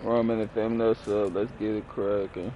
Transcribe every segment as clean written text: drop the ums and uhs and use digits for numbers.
Roman and family, that's up. Let's get it cracking.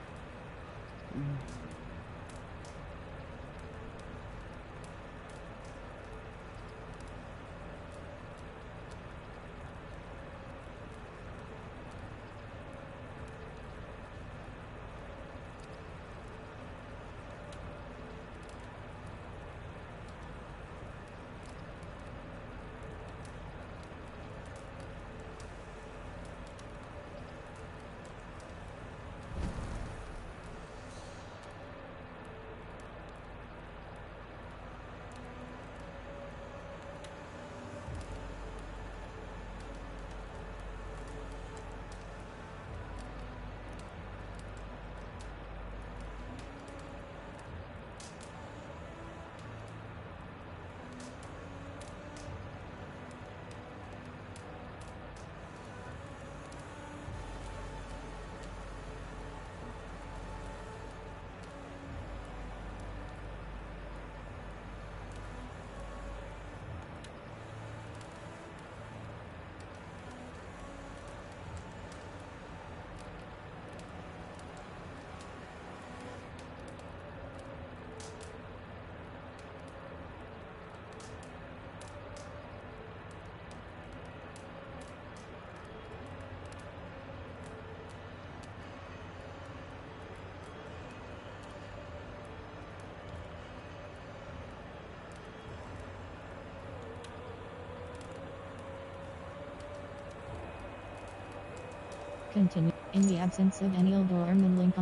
Continue. In the absence of any old or middling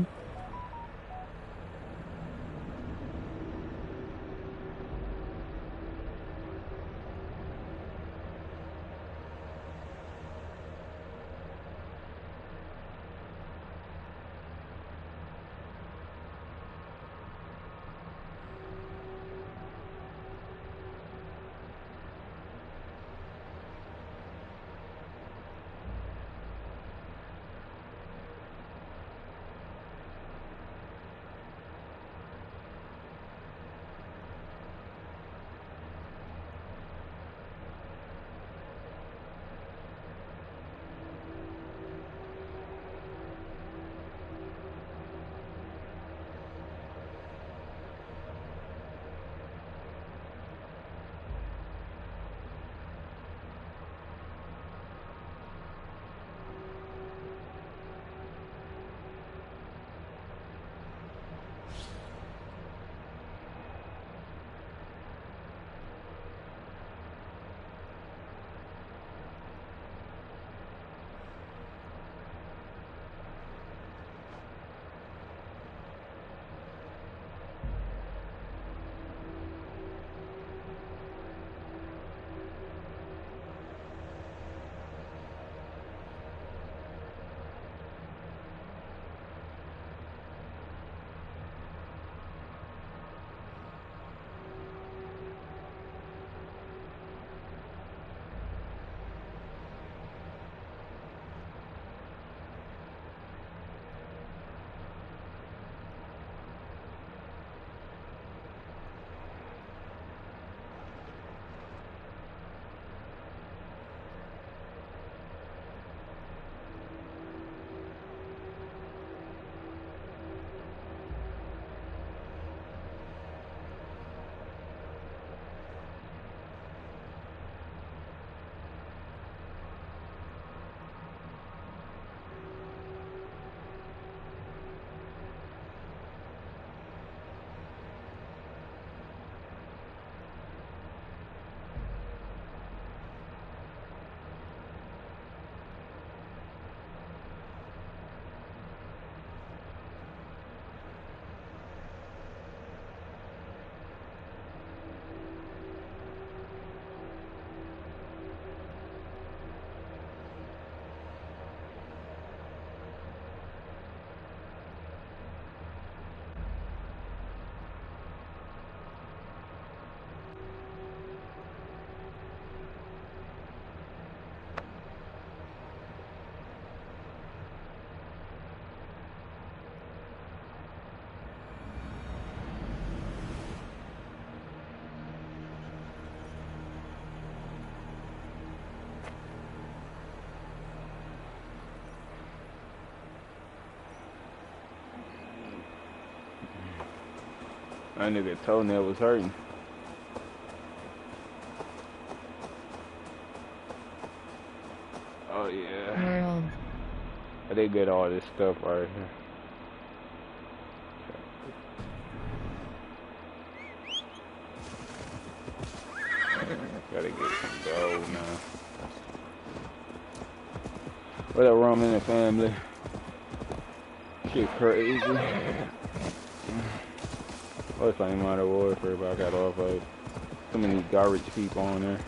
That nigga toenail was hurting. Oh yeah. World. They get all this stuff right here. Gotta get some gold now. What up, Roman and family? Shit crazy. I was playing Modern Warfare, but I got off like so many garbage people on there.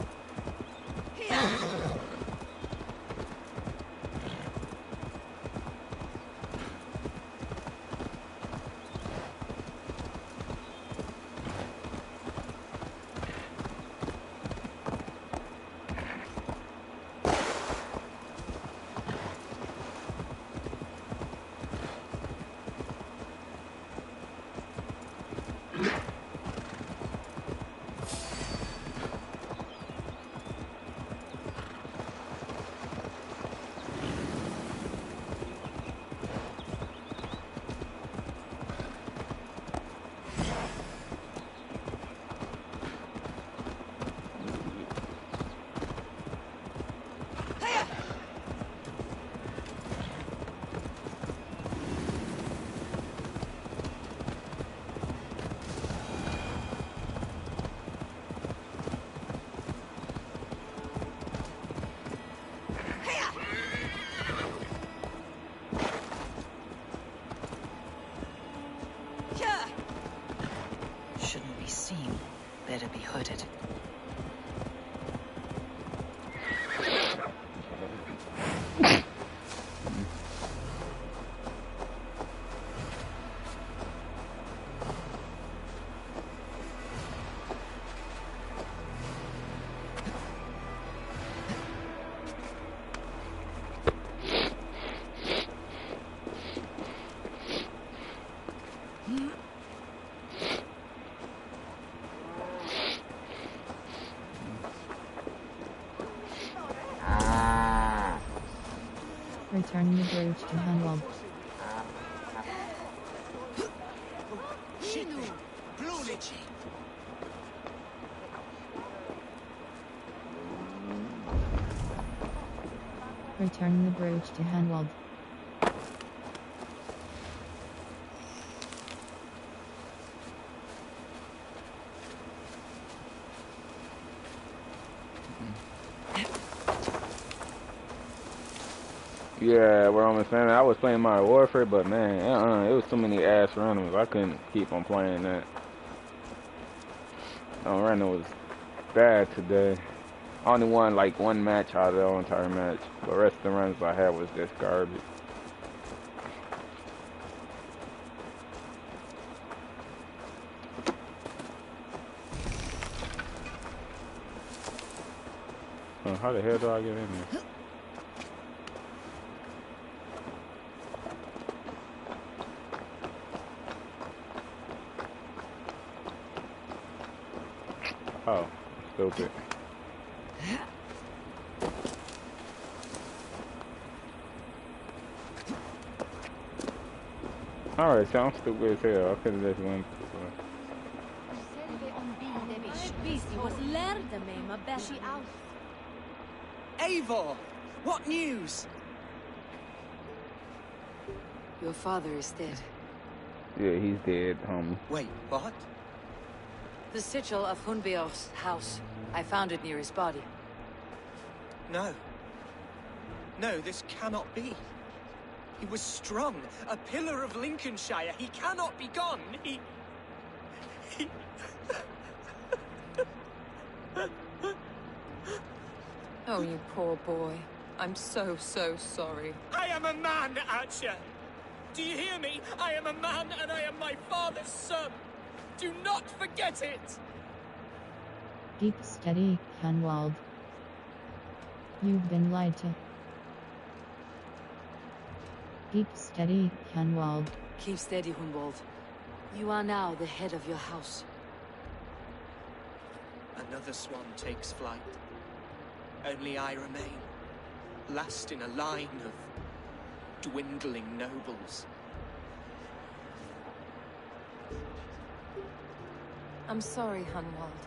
Shouldn't be seen. Better be hooded. Returning the brooch to Hunwald. Returning the brooch to Hunwald. Yeah, where I'm saying, I was playing Modern Warfare, but man, it was too many ass randoms. I couldn't keep on playing that. Random was bad today. I only won like one match out of the whole entire match. The rest of the runs I had was just garbage. How the hell do I get in there? Oh, stupid. Alright, so I'm stupid as hell. I could've just went. Eivor! What news? Your father is dead. Yeah, he's dead, homie. Wait, what? The sigil of Hunbeor's house. I found it near his body. No. No, this cannot be. He was strong, a pillar of Lincolnshire. He cannot be gone. He... Oh, you poor boy. I'm so sorry. I am a man, Archer. Do you hear me? I am a man and I am my father's son. Do not forget it. Keep steady, Hunwald. You've been lied to. Keep steady, Hunwald. Keep steady, Hunwald. You are now the head of your house. Another swan takes flight. Only I remain, last in a line of dwindling nobles. I'm sorry, Hunwald.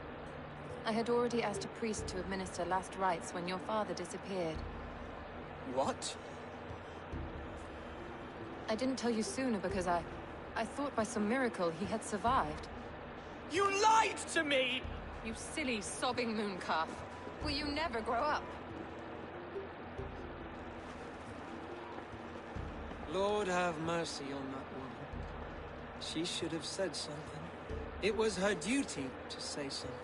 I had already asked a priest to administer last rites when your father disappeared. What? I didn't tell you sooner because I thought by some miracle he had survived. You lied to me! You silly, sobbing mooncalf. Will you never grow up? Lord have mercy on that woman. She should have said something. It was her duty to say something.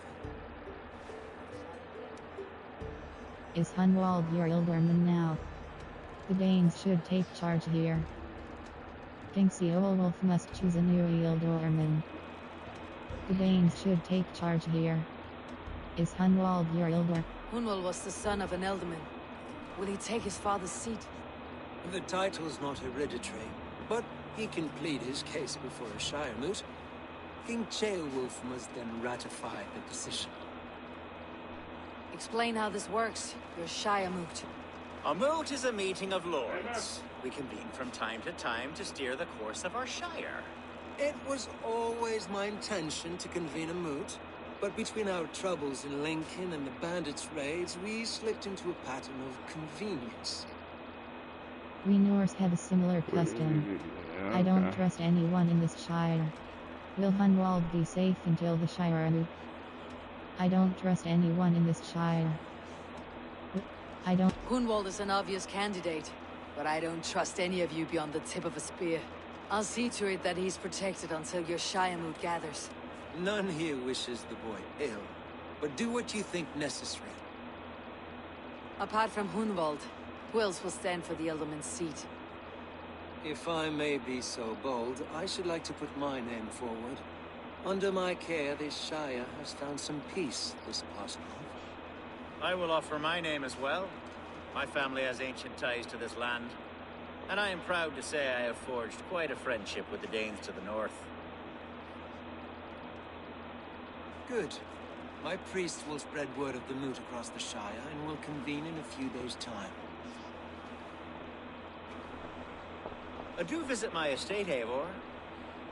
Is Hunwald your ealdorman now? The Danes should take charge here. King Ceolwulf must choose a new ealdorman. The Danes should take charge here. Is Hunwald your ealdor? Hunwald was the son of an ealdorman. Will he take his father's seat? The title's not hereditary, but he can plead his case before a Shire moot. King Ceolwulf must then ratify the decision. Explain how this works, your Shire moot. A moot is a meeting of lords. We convene from time to time to steer the course of our Shire. It was always my intention to convene a moot, but between our troubles in Lincoln and the bandits' raids, we slipped into a pattern of convenience. We Norse have a similar custom. I don't trust anyone in this Shire. Will Hunwald be safe until the Shire moot? I don't trust anyone in this Shire. I don't... Hunwald is an obvious candidate, but I don't trust any of you beyond the tip of a spear. I'll see to it that he's protected until your Shire moot gathers. None here wishes the boy ill, but do what you think necessary. Apart from Hunwald, who else will stand for the ealdorman's seat? If I may be so bold, I should like to put my name forward. Under my care, this Shire has found some peace this past month. I will offer my name as well. My family has ancient ties to this land, and I am proud to say I have forged quite a friendship with the Danes to the north. Good. My priest will spread word of the moot across the Shire and will convene in a few days' time. Do visit my estate, Eivor.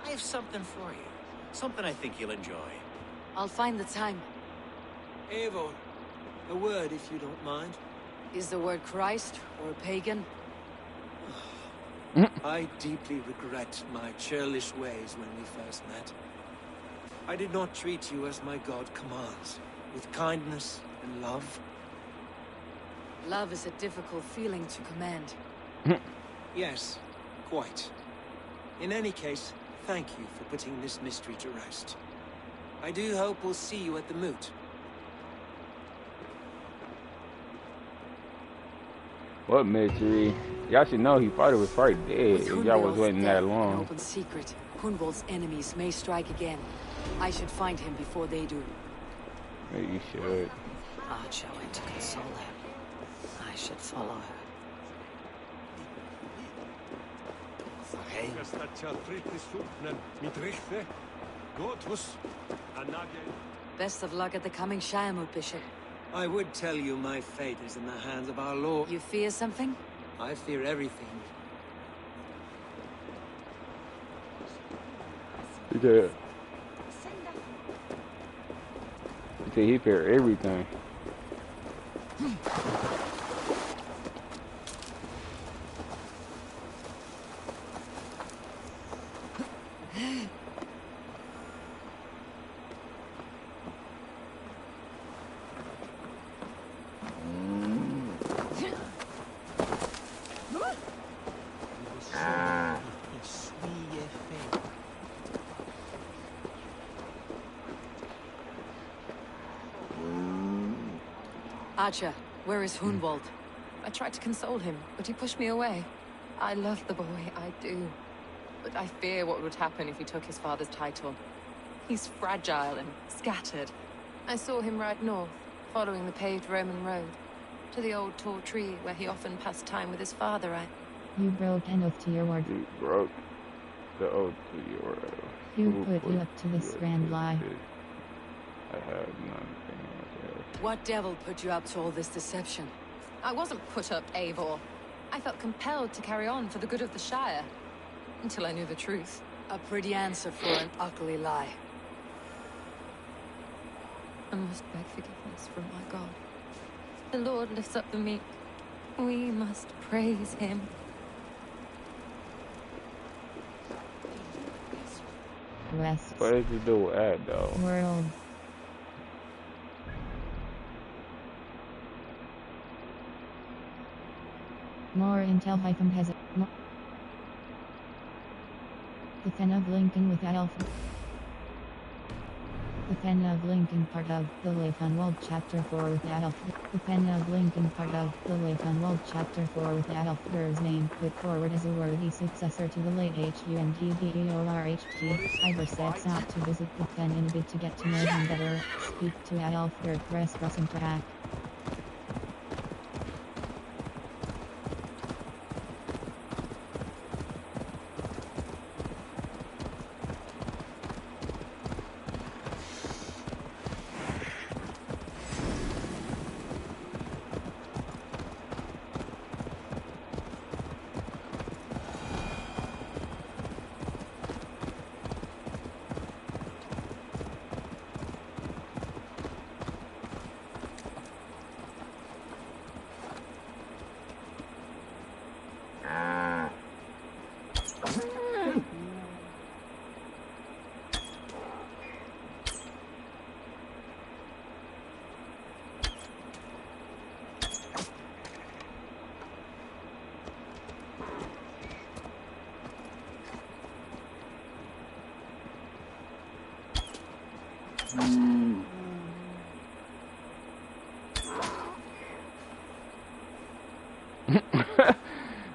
I have something for you. Something I think you'll enjoy. I'll find the time. Eivor, a word if you don't mind. Is the word Christ or pagan? I deeply regret my churlish ways when we first met. I did not treat you as my god commands, with kindness and love. Love is a difficult feeling to command. Yes, quite. In any case, thank you for putting this mystery to rest. I do hope we'll see you at the moot. What mystery? Y'all should know he probably was probably dead With if y'all was Hunwald's waiting death that an long. open secret. Hunwald's enemies may strike again. I should find him before they do. Maybe you should. Archer went to console him. I should follow her. Best of luck at the coming Shire moot, Bishop. I would tell you my fate is in the hands of our Lord. You fear something? I fear everything. He said he feared everything. Archer, where is Hunwald? I tried to console him, but he pushed me away. I love the boy, I do. But I fear what would happen if he took his father's title. He's fragile and scattered. I saw him ride north, following the paved Roman road, to the old tall tree where he often passed time with his father. You broke an oath to your word. You broke the oath to your word. Who put you up to this grand lie? I have nothing else. What devil put you up to all this deception? I wasn't put up, Eivor. I felt compelled to carry on for the good of the Shire. Until I knew the truth. A pretty answer for an ugly lie. I must beg forgiveness from my God. The Lord lifts up the meek. We must praise him. West. What did you do at though? World. More intel has the Fen of Lincoln with Alpha. The Fen of Lincoln part of the Leifenwald Chapter 4 with Adolf. The Fen of Lincoln part of the Leifenwald Chapter 4 with Adolf Hitler's name put forward as a worthy successor to the late HUNDBEORHT. Ivor sets out to visit the Fen in a bid to get to know him better. Speak to Adolf Hitler. Press crossing track.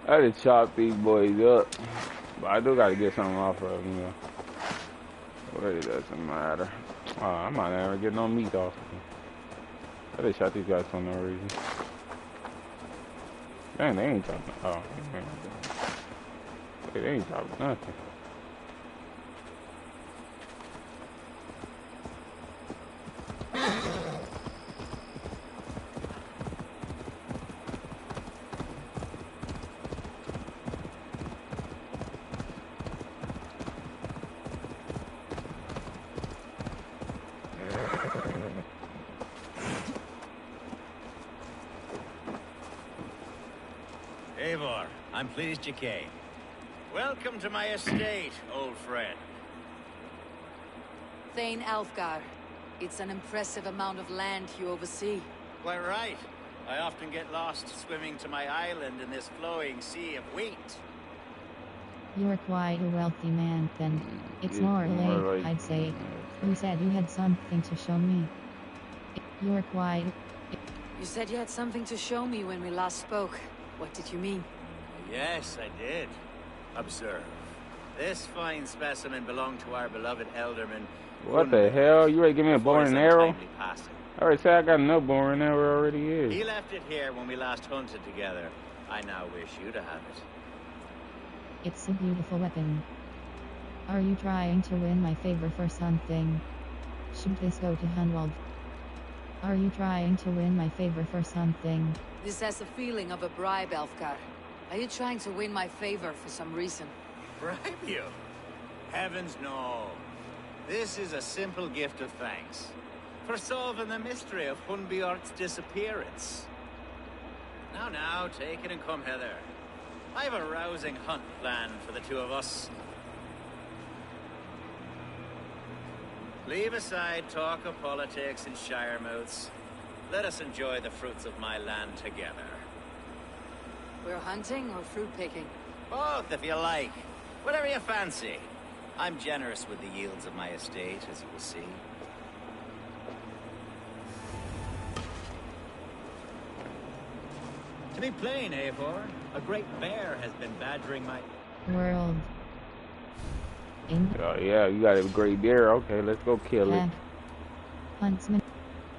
I just chop these boys up, but I do gotta get something off of them, you know. But it doesn't matter. I might never get no meat off of them. I just shot these guys for no reason. Man, they ain't chopping. Oh, they ain't chopping nothing. Eivor, I'm pleased you came. Welcome to my estate, old friend. Thane Alfgar. It's an impressive amount of land you oversee. Quite right. I often get lost swimming to my island in this flowing sea of wheat. You're quite a wealthy man, then. It's more late, I'd say. You said you had something to show me. You're quite... You said you had something to show me when we last spoke. What did you mean? Yes, I did. Observe. This fine specimen belonged to our beloved Elderman. What the hell? You ready to give me a bow and arrow? Passing. I already said I got no bow and arrow already is. He left it here when we last hunted together. I now wish you to have it. It's a beautiful weapon. Are you trying to win my favor for something? Should this go to Hunwald? Are you trying to win my favor for something? This has the feeling of a bribe, Alfgar. Are you trying to win my favor for some reason? Bribe you? Heavens no. This is a simple gift of thanks for solving the mystery of Hunbjort's disappearance. Now, take it and come hither. I have a rousing hunt planned for the two of us. Leave aside talk of politics and shiremouths. Let us enjoy the fruits of my land together. We're hunting or fruit picking? Both, if you like. Whatever you fancy. I'm generous with the yields of my estate, as you will see. To be plain, Eivor, a great bear has been badgering my... World. Oh yeah, you got a great deer. Okay, let's go kill it. Huntsman.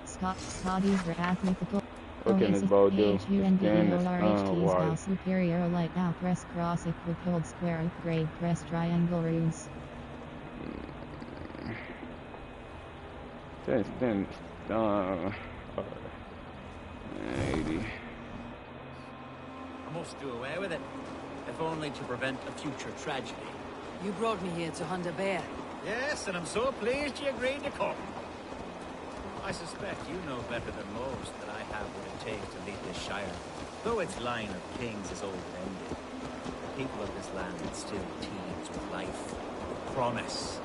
Scotty's wrath mythical. What can this bow do? Stand is now superior light now press cross equip hold square upgrade press triangle runes. Then 80. I must do away with it, if only to prevent a future tragedy. You brought me here to hunt a bear. Yes, and I'm so pleased you agreed to come. I suspect you know better than most that I have what it takes to lead this Shire. Though its line of kings is old and ended, the people of this land still teems with life, promise.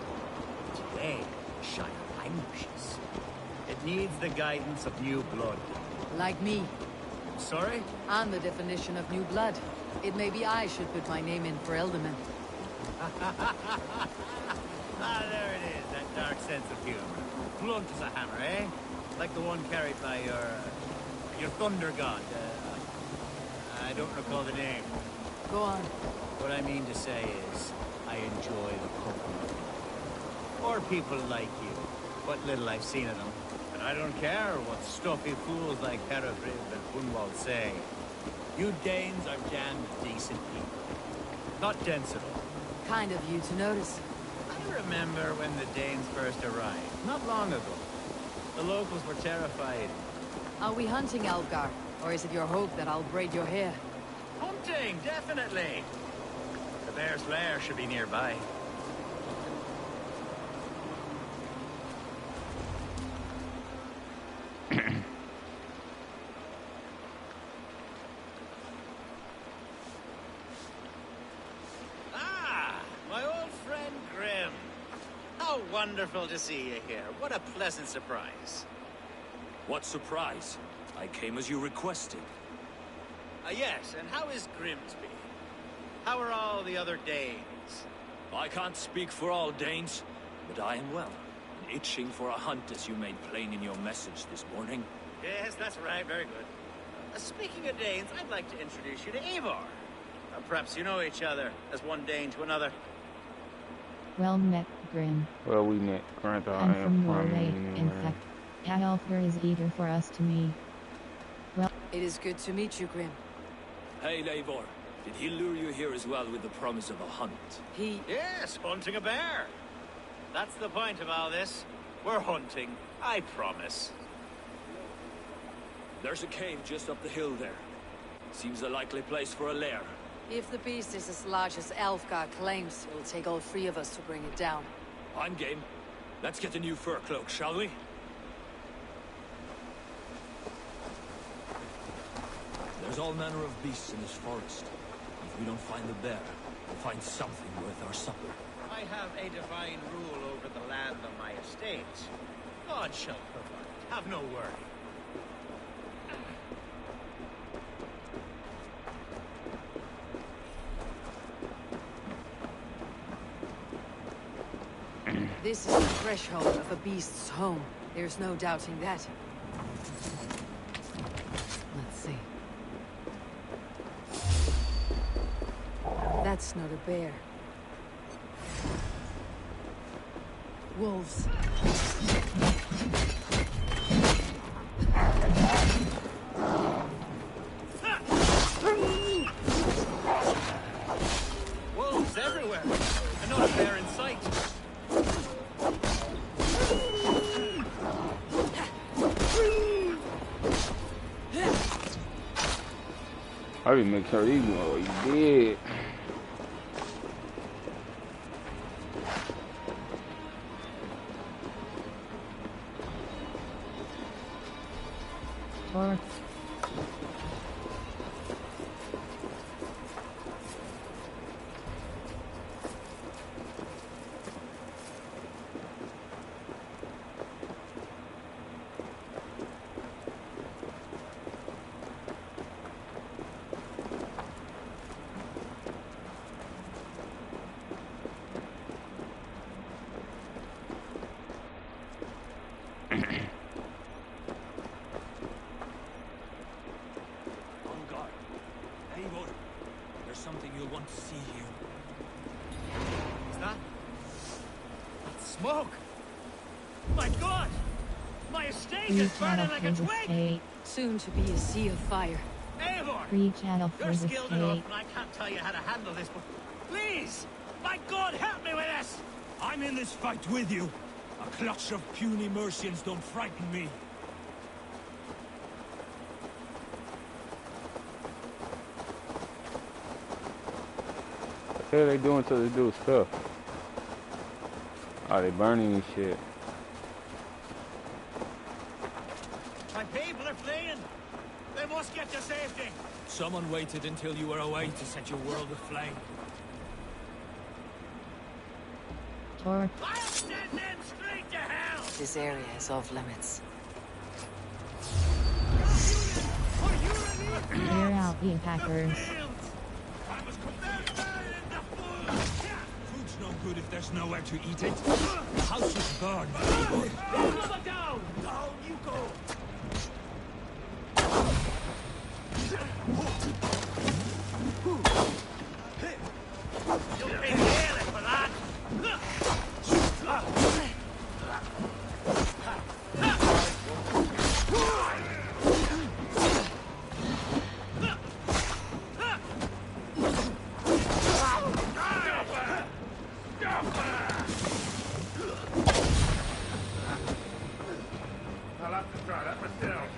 Today, the Shire languishes. It needs the guidance of new blood. Like me. Sorry? I'm the definition of new blood. It may be I should put my name in for Elderman. Ah, there it is, that dark sense of humor. Blunt as a hammer, eh? Like the one carried by your thunder god. I don't recall the name. Go on. What I mean to say is, I enjoy the company of people. Or people like you. What little I've seen of them. And I don't care what stuffy fools like Hereford and Hunwald say. You Danes are damned decent people. Not dense at all. Kind of you to notice. I remember when the Danes first arrived, not long ago. The locals were terrified. Are we hunting Algar? Or is it your hope that I'll braid your hair? Hunting, definitely! The bear's lair should be nearby. My old friend Grim. How wonderful to see you here. What a pleasant surprise. What surprise? I came as you requested. Yes, and how is Grimsby? How are all the other Danes? I can't speak for all Danes, but I am well, and itching for a hunt as you made plain in your message this morning. Yes, that's right, very good. Speaking of Danes, I'd like to introduce you to Eivor. Perhaps you know each other, as one Dane to another. Well met, Grim. Well, we met. Grant, I'm from Norway, in fact. Adolfur is eager for us to meet. Well, It is good to meet you, Grim. Hey, Eivor. Did he lure you here as well with the promise of a hunt? Yes, hunting a bear. That's the point of all this. We're hunting, I promise. There's a cave just up the hill there. Seems a likely place for a lair. If the beast is as large as Elfgar claims, it'll take all three of us to bring it down. I'm game. Let's get a new fur cloak, shall we? There's all manner of beasts in this forest. If we don't find the bear, we'll find something worth our supper. I have a divine rule over the land on my estate. God shall provide. Have no worry. This is the threshold of a beast's home. There's no doubting that. Let's see. That's not a bear. Wolves. Wolves everywhere, and not a bear in sight. I didn't make sure you know what you did. or On guard. Eivor, there's something you'll want to see here. Is that? That's smoke! My God! My estate free is burning cattle like for a the twig! state. Soon to be a sea of fire. Eivor! Free cattle for You're the skilled enough, state. and I can't tell you how to handle this, but please! My God, help me with this! I'm in this fight with you. A clutch of puny Mercians don't frighten me. What the hell they doing to this dude's stuff? Oh, they burning and shit. Someone waited until you were away to set your world aflame. Torque. I'll send them straight to hell! This area is off limits. Clear out the attackers. Food's no good if there's nowhere to eat it. The house is burned. Down! Down you go! You'll pay dearly for that! I'll have to try that myself.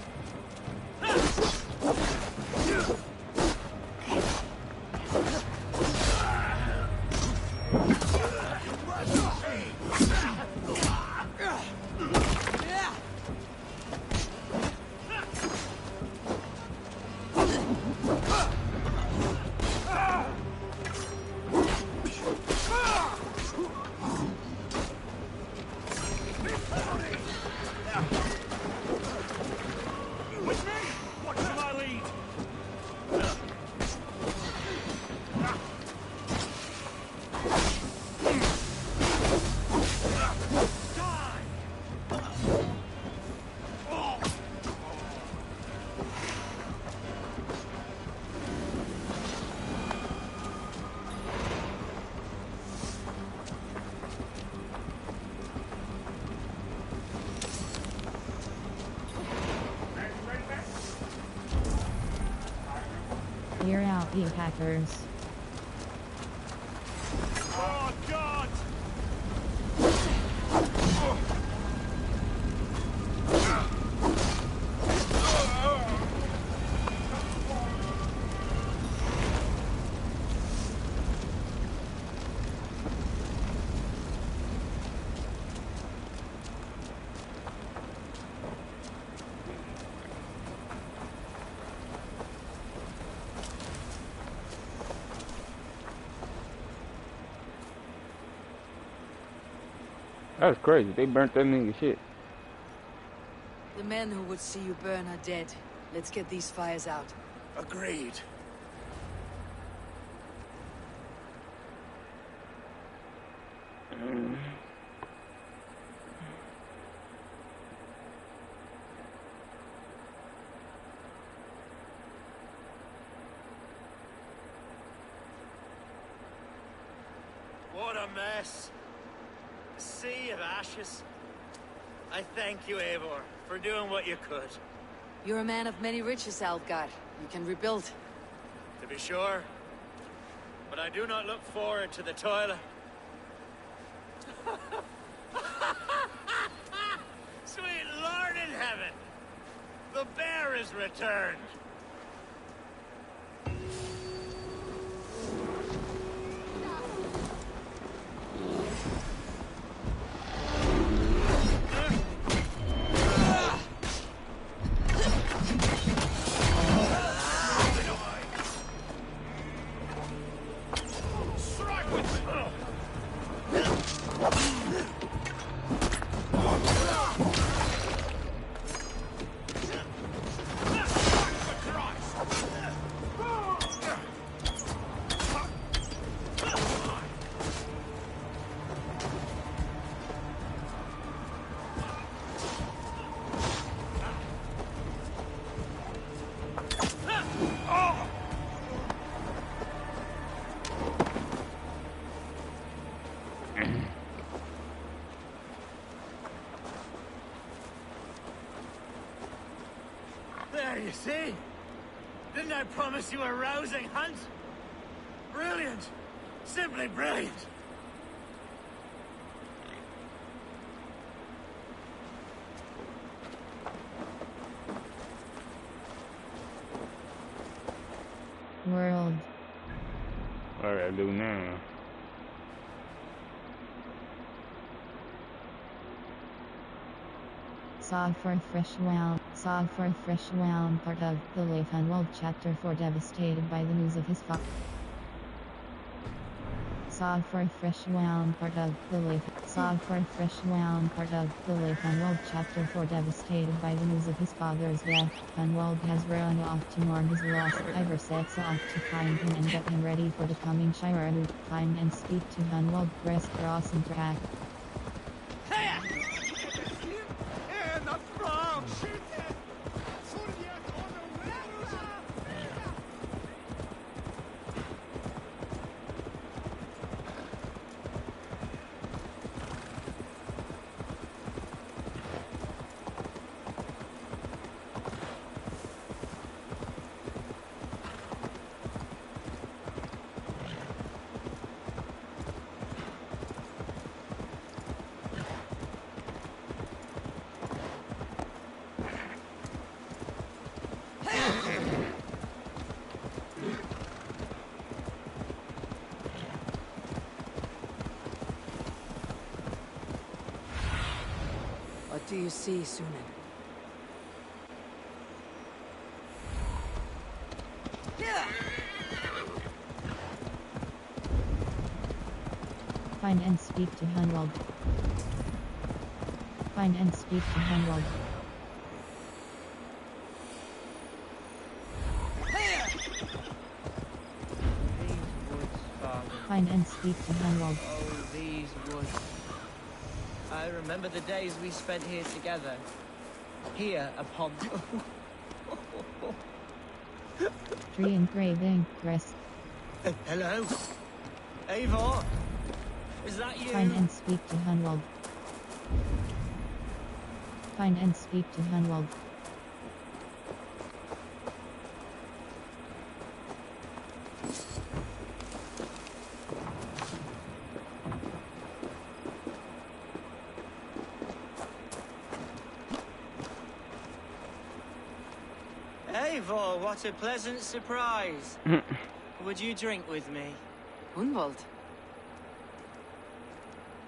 With me? What shall I lead? Clear out the attackers. Oh, God! That's crazy. They burnt that nigga shit. The men who would see you burn are dead. Let's get these fires out. Agreed. What a mess. A sea of ashes. I thank you, Eivor, for doing what you could. You're a man of many riches, Algar. You can rebuild. To be sure. But I do not look forward to the toilet. Sweet Lord in heaven! The bear is returned! There, you see? Didn't I promise you a rousing hunt? Brilliant! Simply brilliant! World. What do I do now? Sog for fresh wound. Sog for fresh wound. Part of the Life Unwalled Chapter 4 devastated by the news of his father. Sog for fresh wound. Part of the Life. Sog for fresh wound. Part of the Life Unwalled Chapter 4 devastated by the news of his father's death. Unwalled has run off to mourn his loss. Ivor sets off to find him and get him ready for the coming Shire moot. Find and speak to Unwalled. Press cross and track. What do you see, Sunan? Find and speak to Hunwald. Find and speak to Hunwald. Find and speak to Hunwald. Oh, these woods. I remember the days we spent here together. Here upon... Tree engraving, Chris. Hello? Eivor? Is that you? Find and speak to Hunwald. Find and speak to Hunwald. Eivor, what a pleasant surprise. Would you drink with me? Hunwald?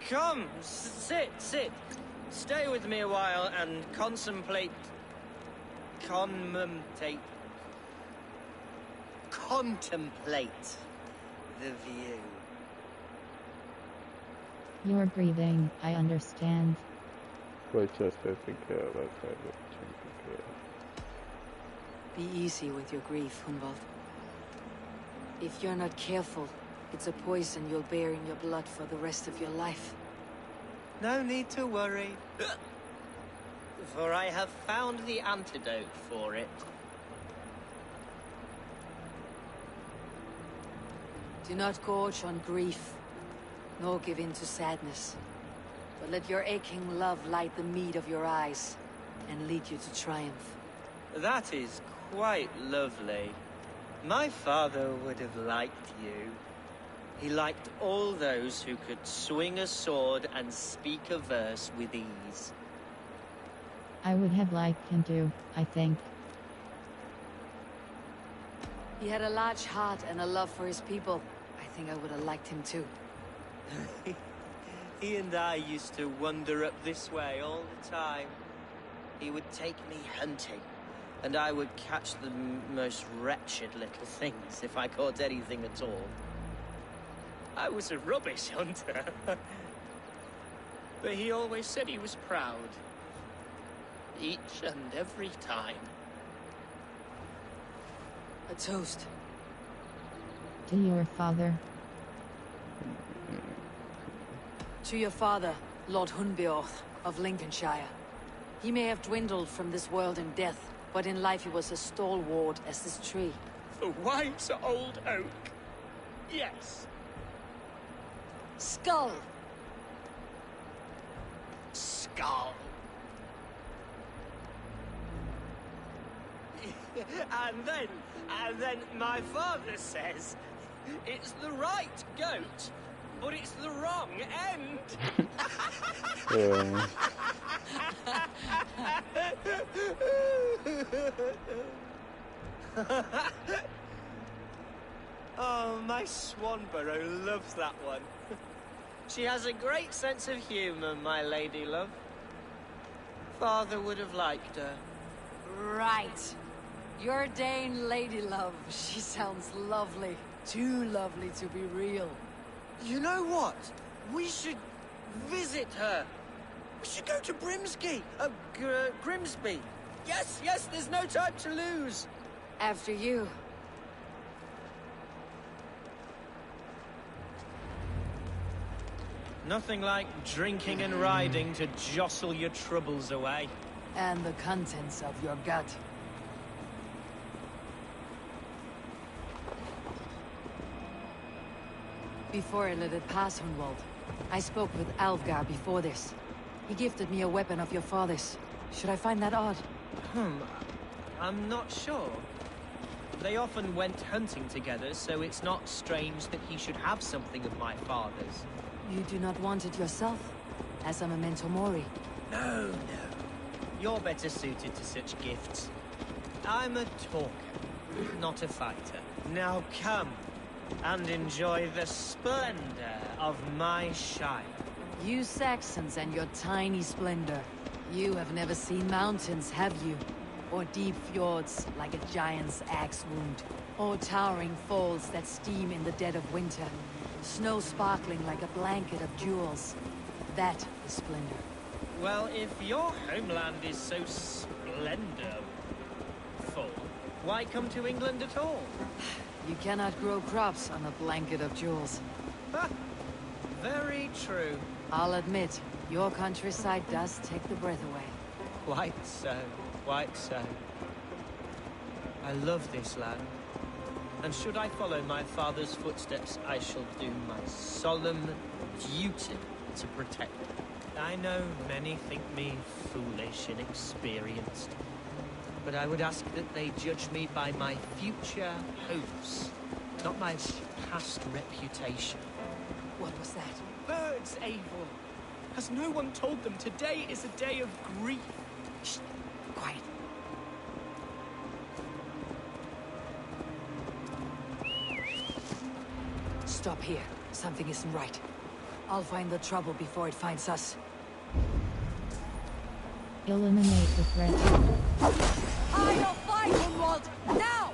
Come, sit. Stay with me a while and contemplate the view. You're breathing, I understand. Be easy with your grief, Hunwald. If you're not careful, it's a poison you'll bear in your blood for the rest of your life. No need to worry. For I have found the antidote for it. Do not gorge on grief, nor give in to sadness. But let your aching love light the mead of your eyes, and lead you to triumph. That is quite lovely. My father would have liked you. He liked all those who could swing a sword and speak a verse with ease. I would have liked him to, I think. He had a large heart and a love for his people. I think I would have liked him too. He and I used to wander up this way all the time. He would take me hunting, and I would catch the most wretched little things if I caught anything at all. I was a rubbish hunter. But he always said he was proud. Each and every time. A toast. To your father. To your father, Lord Hunbeorth of Lincolnshire. He may have dwindled from this world in death, but in life he was as stalwart as this tree. A wise old oak. Yes. Skull! Skull. and then my father says, it's the right goat, but it's the wrong end. Yeah. Oh, my Swanborough loves that one. She has a great sense of humor, my lady love. Father would have liked her. Right. Your Dane lady love. She sounds lovely. Too lovely to be real. You know what? We should visit her. We should go to Grimsby. Yes, yes, there's no time to lose. After you. Nothing like drinking and riding to jostle your troubles away. And the contents of your gut. Before I let it pass, Hunwald, I spoke with Alfgar before this. He gifted me a weapon of your father's. Should I find that odd? I'm not sure. They often went hunting together, so it's not strange that he should have something of my father's. You do not want it yourself? As a memento mori? No, no. You're better suited to such gifts. I'm a talker, not a fighter. Now come, and enjoy the splendor of my shire. You Saxons and your tiny splendor. You have never seen mountains, have you? Or deep fjords like a giant's axe wound. Or towering falls that steam in the dead of winter. Snow sparkling like a blanket of jewels. That is splendor. Well, if your homeland is so splendorful, why come to England at all? You cannot grow crops on a blanket of jewels. Ha! Very true. I'll admit, your countryside does take the breath away. Quite so, quite so. I love this land. And should I follow my father's footsteps, I shall do my solemn duty to protect it. I know many think me foolish and inexperienced, but I would ask that they judge me by my future hopes, not my past reputation. What was that? Birds, Eivor. Has no one told them today is a day of grief? Shh! Quiet. Stop here. Something isn't right. I'll find the trouble before it finds us. Eliminate the threat. I will fight, Hunwald! Now!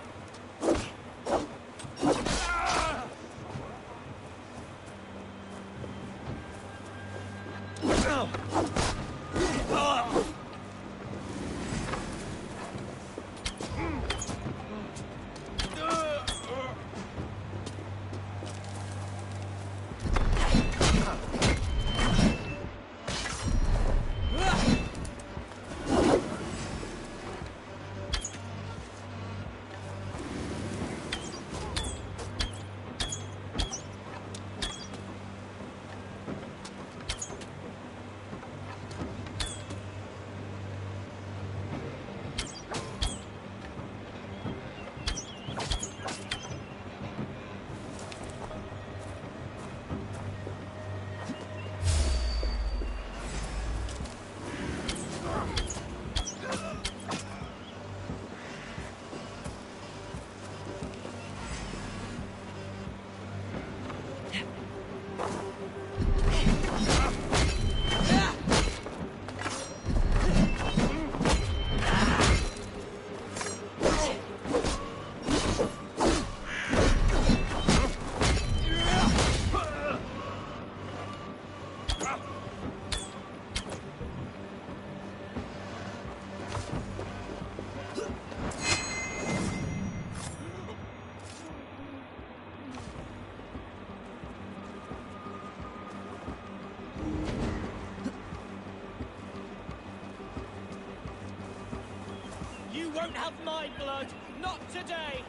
Won't have my blood, not today.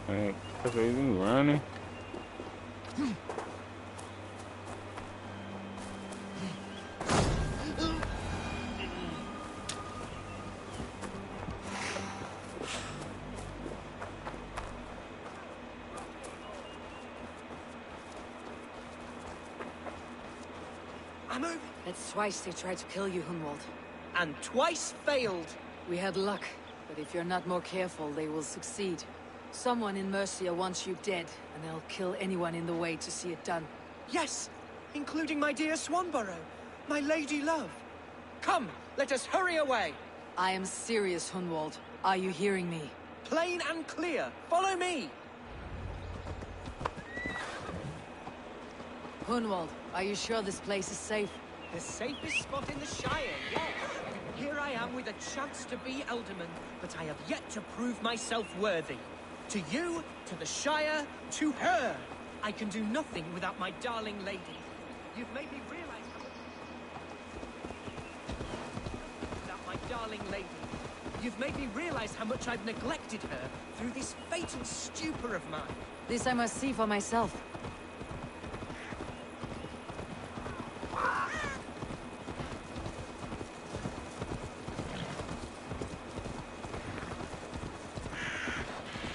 Hey, that's what you running. I'm over. That's twice they tried to kill you, Hunwald. And twice failed. We had luck, but if you're not more careful, they will succeed. Someone in Mercia wants you dead, and they'll kill anyone in the way to see it done. Yes, including my dear Swanborough. My lady love! Come, let us hurry away! I am serious, Hunwald. Are you hearing me? Plain and clear. Follow me! Hunwald, are you sure this place is safe? The safest spot in the Shire, yes. Here I am with a chance to be Alderman, but I have yet to prove myself worthy. To you, to the Shire, to her! I can do nothing without my darling lady. You've made me realize how... Without my darling lady. You've made me realize how much I've neglected her through this fatal stupor of mine. This I must see for myself.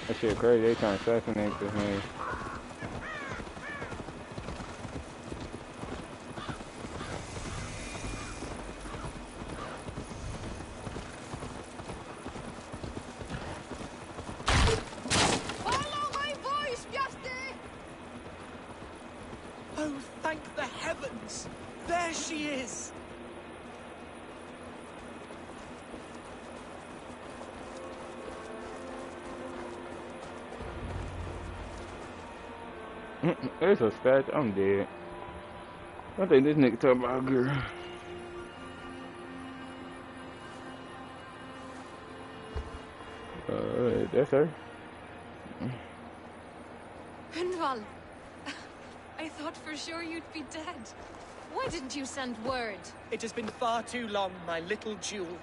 That shit crazy. They trying to assassinate this man. Follow my voice, Piaste! Oh, thank the heavens! There she is! There's a statue. I'm dead. I think this nigga talking about girl. That's her. Hunwald, I thought for sure you'd be dead. Why didn't you send word? It has been far too long, my little jewel.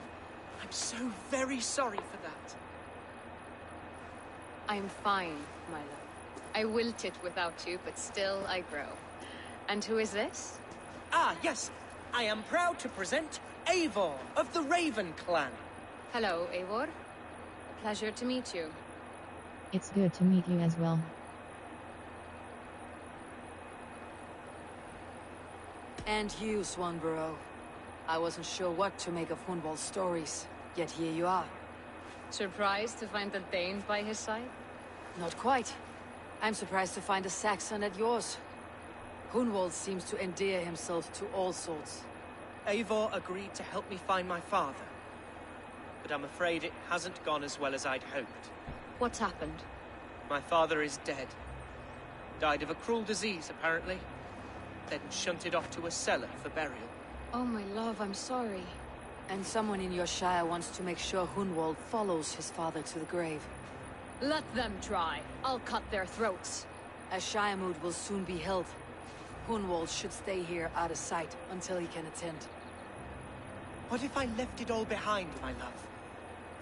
I'm so very sorry for that. I'm fine, my love. I wilted without you, but still I grow. And who is this? Ah, yes. I am proud to present Eivor of the Raven clan. Hello, Eivor. Pleasure to meet you. It's good to meet you as well. And you, Swanborough. I wasn't sure what to make of Hunwald's stories, yet here you are. Surprised to find the Dane by his side? Not quite. I'm surprised to find a Saxon at yours. Hunwald seems to endear himself to all sorts. Eivor agreed to help me find my father. But I'm afraid it hasn't gone as well as I'd hoped. What's happened? My father is dead. Died of a cruel disease, apparently. Then shunted off to a cellar for burial. Oh, my love, I'm sorry. And someone in your shire wants to make sure Hunwald follows his father to the grave. Let them try. I'll cut their throats. A shire moot will soon be held. Hunwald should stay here out of sight until he can attend. What if I left it all behind, my love?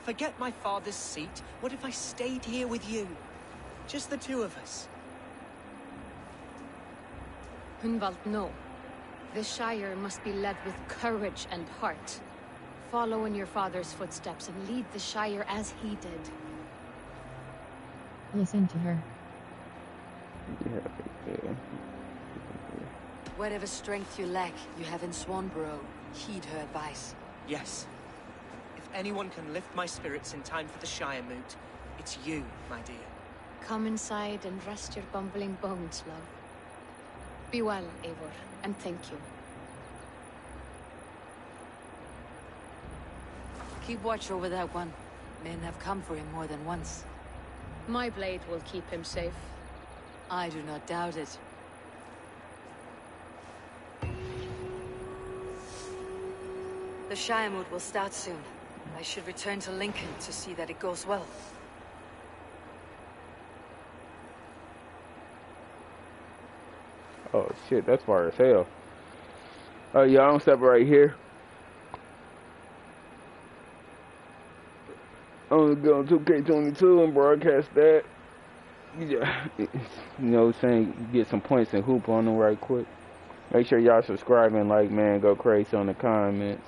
Forget my father's seat. What if I stayed here with you? Just the two of us. Hunwald, no. The Shire must be led with courage and heart. Follow in your father's footsteps and lead the Shire as he did. Listen to her. Yeah. Whatever strength you lack, you have in Swanborough. Heed her advice. Yes. If anyone can lift my spirits in time for the Shire moot, it's you, my dear. Come inside and rest your bumbling bones, love. Be well, Eivor, and thank you. Keep watch over that one. Men have come for him more than once. My blade will keep him safe. I do not doubt it. The Shire moot will start soon. I should return to Lincoln to see that it goes well. Oh shit, that's far as hell. Oh yeah, I'm step right here. I'm gonna go on 2K22 and broadcast that. Yeah, you know what I'm saying? Get some points and hoop on them right quick. Make sure y'all subscribe and like, man, go crazy on the comments.